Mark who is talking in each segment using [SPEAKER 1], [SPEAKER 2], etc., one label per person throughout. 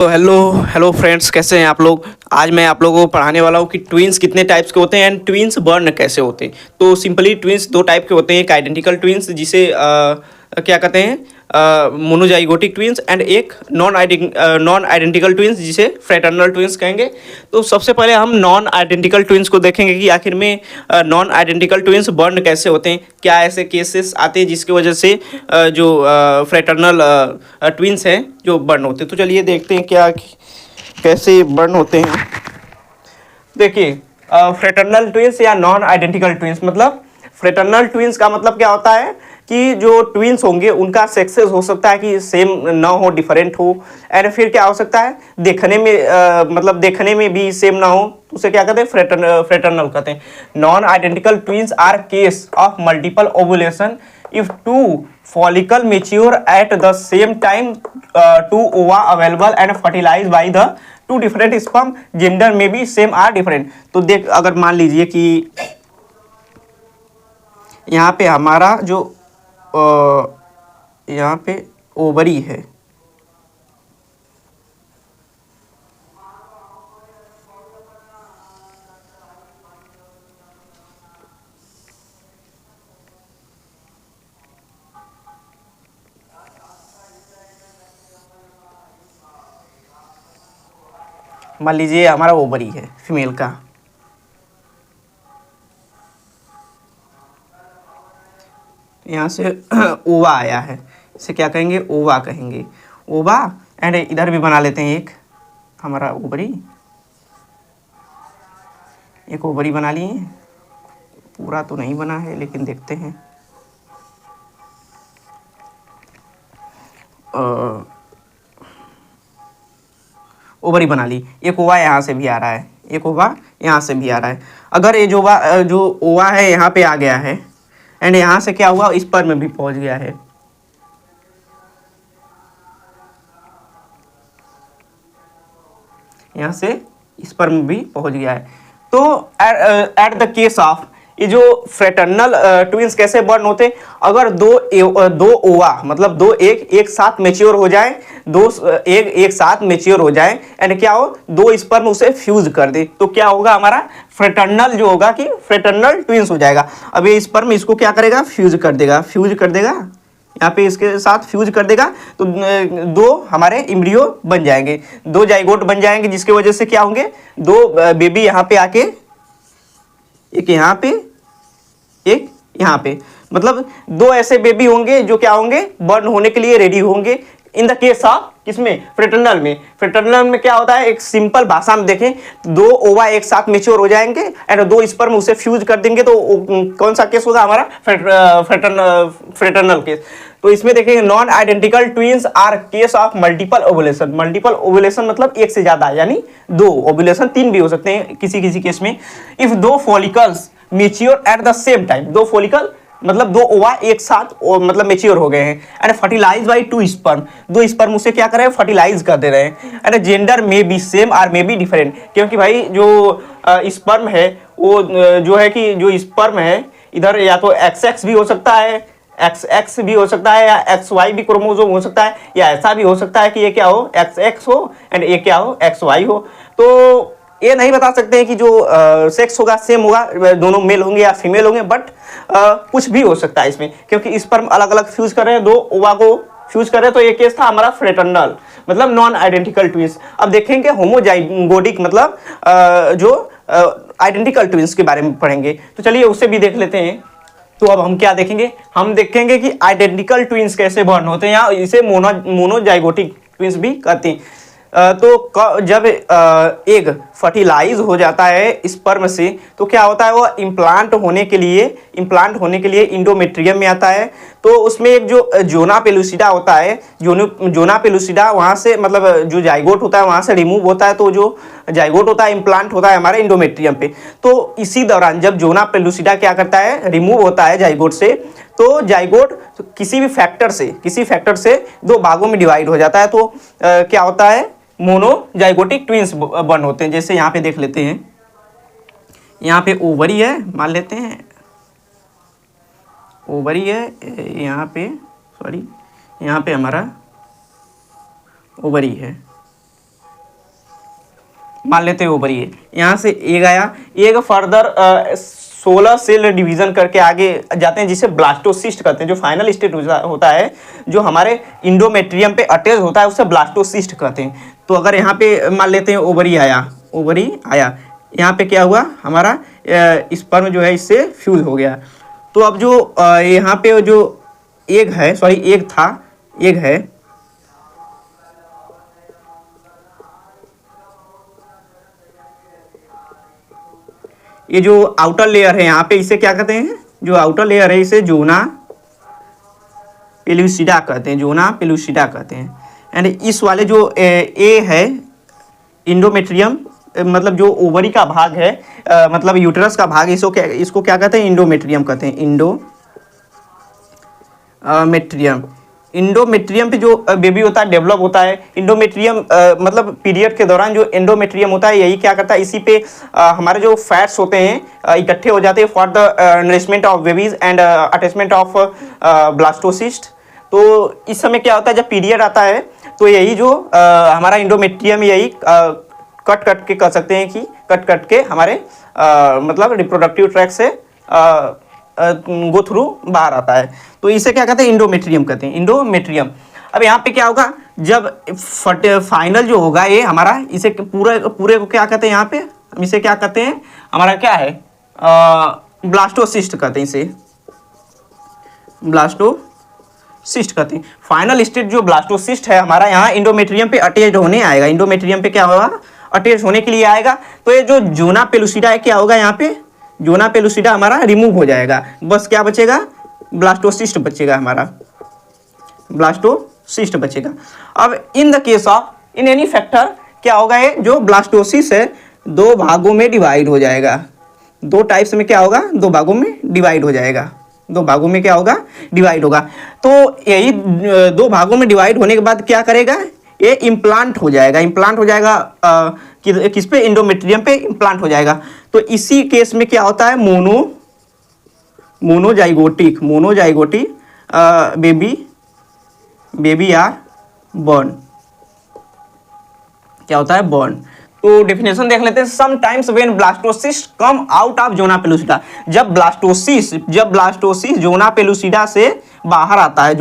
[SPEAKER 1] तो hello hello friends, कैसे हैं आप लोग। आज मैं आप लोगों को पढ़ाने वाला हूँ कि ट्विन्स कितने टाइप्स के होते हैं एंड ट्विन्स बर्न कैसे होते हैं। तो सिंपली ट्विन्स दो टाइप के होते हैं, एक आइडेंटिकल ट्विन्स जिसे क्या कहते हैं मोनोजाइगोटिक ट्विन्स, एंड एक नॉन आइडेंटिकल ट्विन्स जिसे फ्रेटर्नल ट्विन्स कहेंगे। तो सबसे पहले हम नॉन आइडेंटिकल ट्विन्स को देखेंगे कि आखिर में नॉन आइडेंटिकल ट्विन्स बर्न कैसे होते हैं, क्या ऐसे केसेस आते हैं जिसकी वजह से जो फ्रेटर्नल ट्विन्स हैं जो बर्न होते हैं। तो चलिए देखते हैं क्या कैसे बर्न होते हैं। देखिए, फ्रेटर्नल ट्विन्स या नॉन आइडेंटिकल ट्विन्स, मतलब फ्रेटर्नल ट्विन्स का मतलब क्या होता है कि जो ट्विन्स होंगे उनका सेक्सेस हो सकता है कि सेम ना हो, डिफरेंट हो। एंड फिर क्या हो सकता है, देखने में मतलब देखने में भी सेम ना हो, तो उसे क्या कहते हैं, फ्रेटर्नल कहते हैं। Non identical twins are case of multiple ovulation if two follicle mature at the same time, two ova available and fertilized by the two different sperm, gender may be same or different। तो देख, अगर मान लीजिए कि यहाँ पे हमारा जो यहाँ पे ओवरी है, मान लीजिए हमारा ओवरी है फीमेल का, यहाँ से ओवा आया है, इसे क्या कहेंगे, ओवा कहेंगे, ओवा। एंड इधर भी बना लेते हैं एक हमारा ओवरी, एक ओवरी बना लिए। पूरा तो नहीं बना है लेकिन देखते हैं। ओवरी बना ली, एक ओवा यहाँ से भी आ रहा है, एक ओवा यहाँ से भी आ रहा है। अगर ये जो ओवा है यहाँ पे आ गया है एंड यहाँ से क्या हुआ, स्पर्म में भी पहुँच गया है, यहाँ से स्पर्म भी पहुँच गया है। तो एट द केस ऑफ ये जो फ्रेटर्नल ट्विन्स कैसे बर्न होते हैं, अगर दो ओवा मतलब दो एक साथ मेच्योर हो जाए, दो एक साथ मेच्योर हो जाए एंड क्या हो, दो स्पर्म उसे फ्यूज कर दे, तो क्या होगा, हमारा फ्रेटर्नल जो होगा कि फ्रेटर्नल ट्विन्स हो जाएगा। अब ये स्पर्म इसको क्या करेगा, फ्यूज कर देगा यहाँ पे इसके साथ फ्यूज कर देगा, तो दो हमारे इम्ब्रियो बन जाएंगे, दो जाइगोट बन जाएंगे, जिसकी वजह से क्या होंगे, दो बेबी यहाँ पे आके, एक यहाँ पे एक यहाँ पे, मतलब दो ऐसे बेबी होंगे जो क्या होंगे, बर्न होने के लिए रेडी होंगे। इन द केस ऑफ किसमें, फ्रेटर्नल में क्या होता है, एक सिंपल भाषा में देखें, दो ओवा एक साथ मेच्योर हो जाएंगे एंड दो स्पर्म उसे फ्यूज कर देंगे, तो कौन सा केस होगा, हमारा फ्रेटर्नल केस। तो इसमें देखेंगे, non identical twins are case of multiple ovulation मतलब एक से ज्यादा, यानी दो ओवुलेशन, तीन भी हो सकते हैं किसी किसी केस में। इफ दो follicles mature at the same time, दो फॉलिकल मतलब दो ओवा एक साथ मतलब मेच्योर हो गए हैं and fertilize by two sperm, दो स्पर्म उसे क्या कर रहे हैं, फर्टिलाइज कर दे रहे हैं। एंड जेंडर में बी सेम और मे बी डिफरेंट, क्योंकि भाई जो स्पर्म है वो जो है कि जो स्पर्म है इधर या तो XX भी हो सकता है, XX भी हो सकता है, या XY भी क्रोमोसोम हो सकता है, या ऐसा भी हो सकता है कि ये क्या हो, XX हो एंड ये क्या हो, XY हो। तो ये नहीं बता सकते हैं कि जो सेक्स होगा सेम होगा, दोनों मेल होंगे या फीमेल होंगे, बट कुछ भी हो सकता है इसमें, क्योंकि स्पर्म अलग अलग फ्यूज कर रहे हैं, दो ओवा को फ्यूज कर रहे हैं। तो ये केस था हमारा फ्रेटर्नल मतलब नॉन आइडेंटिकल ट्विंस। अब देखेंगे होमोजाइगोटिक मतलब जो आइडेंटिकल ट्विंस के बारे में पढ़ेंगे, तो चलिए उसे भी देख लेते हैं। तो अब हम क्या देखेंगे, हम देखेंगे कि आइडेंटिकल ट्विंस कैसे बर्न होते हैं, या इसे मोनोजाइगोटिक ट्विंस भी कहते हैं। तो जब एग फर्टिलाइज हो जाता है स्पर्म से, तो क्या होता है, वो इम्प्लांट होने के लिए इंडोमेट्रियम में आता है। तो उसमें एक जो जोना पेलुसिडा होता है, जोना पेलुसिडा वहाँ से मतलब जो जाइगोट होता है वहाँ से रिमूव होता है, तो जो जाइगोट होता है इम्प्लांट होता है हमारे इंडोमेट्रियम पे। तो इसी दौरान जब जोना पेलुसिडा क्या करता है, रिमूव होता है जाइगोट से, तो जाइगोट किसी फैक्टर से दो भागों में डिवाइड हो जाता है। तो क्या होता है, मोनोजाइगोटिक ट्विंस बर्न होते हैं। जैसे यहाँ पे देख लेते हैं, यहाँ पे ओवरी है, मान लेते हैं ओवरी है, यहाँ पे हमारा ओवरी है, मान लेते हैं ओवरी है, यहाँ से एग आया, एग फर्दर 16 सेल डिवीजन करके आगे जाते हैं जिसे ब्लास्टोसिस्ट कहते हैं। जो फाइनल स्टेट होता है जो हमारे इंडोमेट्रियम पे अटैच होता है उसे ब्लास्टोसिस्ट कहते हैं। तो अगर यहाँ पे मान लेते हैं ओवरी आया, यहाँ पे क्या हुआ, हमारा स्पर्म जो है इससे फ्यूज हो गया। तो अब जो यहाँ पे जो एग है, ये जो आउटर लेयर है यहाँ पे इसे क्या कहते हैं, जो आउटर लेयर है इसे जोना पेलुसिडा कहते हैं। एंड इस वाले जो ए है इंडोमेट्रियम, मतलब जो ओवरी का भाग है, मतलब यूटेरस का भाग, इसको क्या कहते हैं, इंडोमेट्रियम कहते हैं। इंडोमेट्रियम पे जो बेबी होता है डेवलप होता है। इंडोमेट्रियम मतलब पीरियड के दौरान जो इंडोमेट्रियम होता है यही क्या करता है, इसी पे हमारे जो फैट्स होते हैं इकट्ठे हो जाते हैं for the nourishment of babies and attachment of blastocyst. तो इस समय क्या होता है, जब पीरियड आता है तो यही जो हमारा इंडोमेट्रियम यही कट के कह सकते हैं कि कट के हमारे मतलब रिप्रोडक्टिव ट्रैक से गो थ्रू बाहर आता है। तो इसे क्या कहते हैं, इंडोमेट्रियम कहते हैं, इंडोमेट्रियम। अब यहाँ पे क्या होगा, जब फाइनल जो होगा ये हमारा, इसे पूरे को क्या कहते हैं, यहाँ पे हम इसे क्या कहते हैं, हमारा क्या है, ब्लास्टोसिस्ट कहते हैं, इसे ब्लास्टोसिस्ट कहते हैं। फाइनल स्टेज जो ब्लास्टोसिस्ट है हमारा यहाँ इंडोमेट्रियम पे अटैच होने आएगा, इंडोमेट्रियम पे क्या होगा, अटैच होने के लिए आएगा। तो ये जो जोना पेलुसिडा है क्या होगा, यहाँ पे जोना पेलुसिडा हमारा रिमूव हो जाएगा, बस क्या बचेगा, ब्लास्टोसिस्ट बचेगा, हमारा ब्लास्टोसिस्ट बचेगा। अब in the case of in any factor क्या होगा, ये जो ब्लास्टोसिस है दो भागों में डिवाइड हो जाएगा, दो टाइप्स में क्या होगा, दो भागों में डिवाइड हो जाएगा, दो भागों में क्या होगा, डिवाइड होगा। तो यही दो भागों में डिवाइड होने के बाद क्या करेगा, ये इम्प्लांट हो जाएगा, किस पे, इंडोमेट्रियम पे इम्प्लांट हो जाएगा। तो इसी केस में क्या होता है, मोनोजाइगोटिक बेबी आर बॉर्न, क्या होता है, बॉर्न। तो डेफिनेशन देख लेते हैं। Sometimes when blastocyst come out of zona pellucida, जब ब्लास्टोसिस जोना पेलुसिडा से बाहर आता है,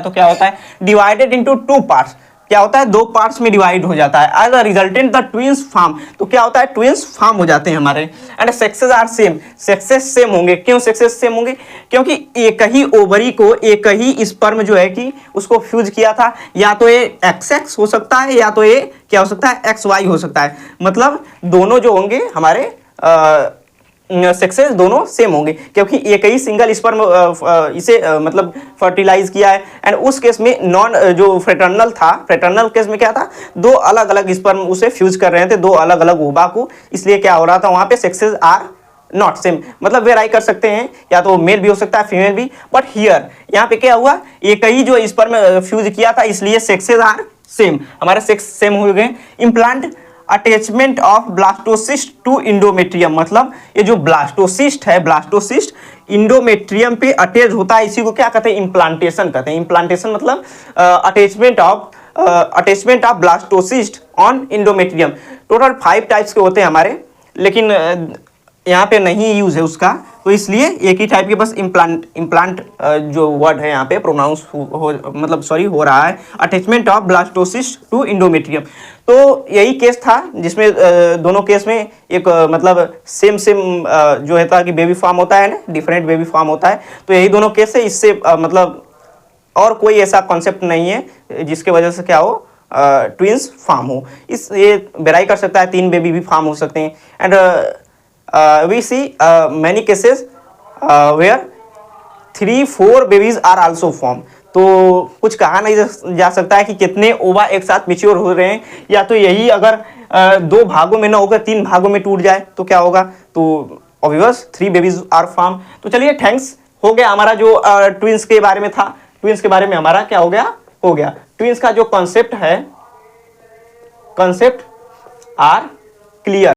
[SPEAKER 1] तो क्या होता है, डिवाइडेड इनटू टू पार्ट्स, क्या होता है, दो पार्ट्स में डिवाइड हो जाता है। As a resultant the twins form, तो क्या होता है, ट्विंस फॉर्म हो जाते हैं हमारे। And sexes are same, sexes same होंगे। क्यों सेक्सेस सेम होंगे, क्योंकि एक ही ओवरी को एक ही स्पर्म जो है कि उसको फ्यूज किया था, या तो ये XX हो सकता है या तो ये क्या हो सकता है, XY हो सकता है। मतलब दोनों जो होंगे हमारे सेक्सेस दोनों सेम होंगे, क्योंकि एक ही सिंगल स्पर्म इसे मतलब फर्टिलाइज किया है। एंड उस केस में नॉन जो फ्रेटर्नल केस में क्या था, दो अलग अलग स्पर्म उसे फ्यूज कर रहे थे, दो अलग अलग ओवा को, इसलिए क्या हो रहा था वहां पे, सेक्सेस आर नॉट सेम, मतलब वेराई कर सकते हैं, या तो मेल भी हो सकता है फीमेल भी, बट हियर यहाँ पे क्या हुआ, एक ही जो स्पर्म फ्यूज किया था, इसलिए सेक्सेस आर सेम, हमारे सेक्स सेम हो गए। Implant attachment of blastocyst to endometrium, मतलब ये जो ब्लास्टोसिस्ट इंडोमेट्रियम पे अटैच होता है, इसी को क्या कहते हैं, इम्प्लांटेशन कहते हैं। इम्प्लांटेशन मतलब attachment of blastocyst on endometrium. Total 5 types के होते हैं हमारे, लेकिन यहाँ पे नहीं यूज है उसका, तो इसलिए एक ही टाइप के बस इम्प्लांट जो वर्ड है यहाँ पे प्रोनाउंस हो रहा है, attachment of blastocyst to endometrium. तो यही केस था जिसमें दोनों केस में एक मतलब सेम जो है था कि बेबी फॉर्म होता है ना, डिफरेंट बेबी फॉर्म होता है। तो यही दोनों केस है, इससे मतलब और कोई ऐसा कॉन्सेप्ट नहीं है जिसके वजह से क्या हो, ट्विंस फॉर्म हो। ये वेराई कर सकता है, 3 बेबी भी फॉर्म हो सकते हैं। And we see many cases where 3-4 babies are also formed। तो कुछ कहा नहीं जा सकता है कि कितने ओवा एक साथ मैच्योर हो रहे हैं, या तो यही अगर 2 भागों में ना होकर 3 भागों में टूट जाए तो क्या होगा, तो ऑब्वियस 3 बेबीज आर फॉर्म। तो चलिए थैंक्स, हो गया हमारा जो ट्विंस के बारे में था, ट्विंस के बारे में हमारा क्या हो गया। ट्विंस का जो कॉन्सेप्ट है, कॉन्सेप्ट आर क्लियर।